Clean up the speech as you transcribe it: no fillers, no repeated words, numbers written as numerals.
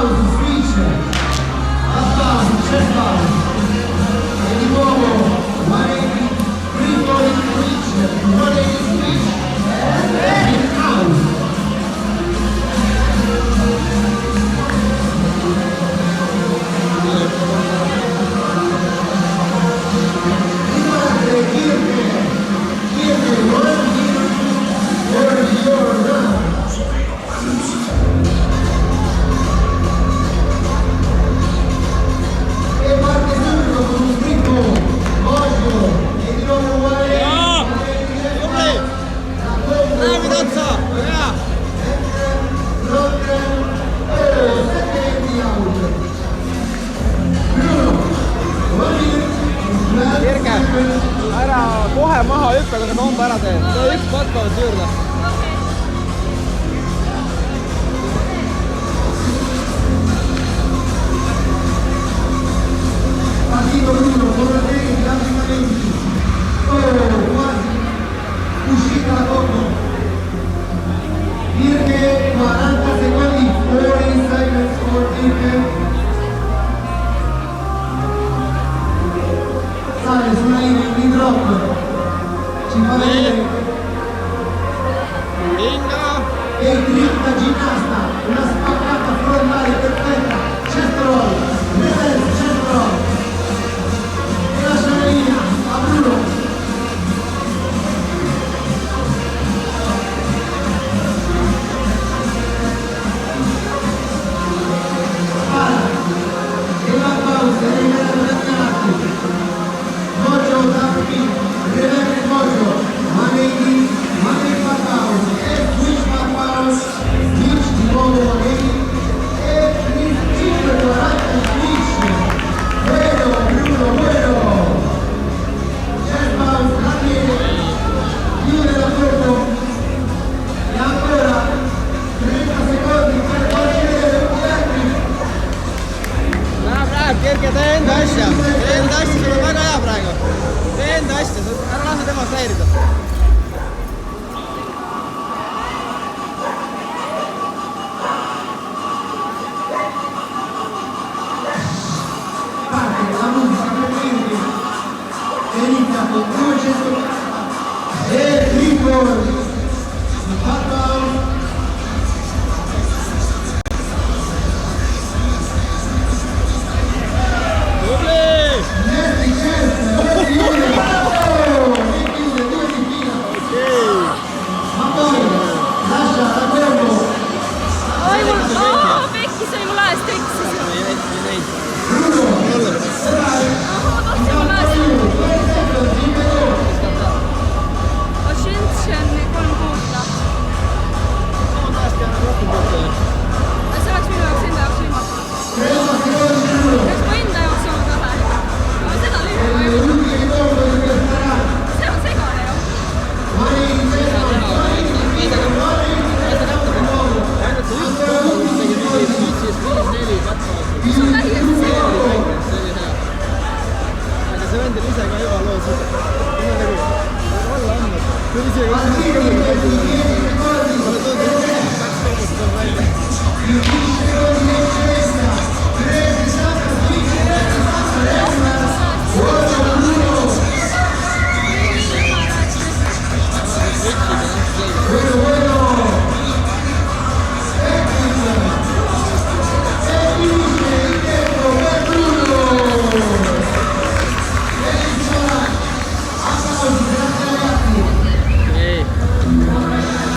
applausi, switch, applausi, c'è spazio. E di nuovo, 180, free falling switch, 180 switch, and out. ära kohe maha hüppe, kui sa komba ära teed. Tee üks patkavas juurde. Partito l'uno, Borratelli, lanciamenti. Oh, quasi. Uscita la Cocco. Dirche 40 secondi fuori silence for Dirche. Sale sulla linea in drop, ci fa vedere e il drift da ginnasta, una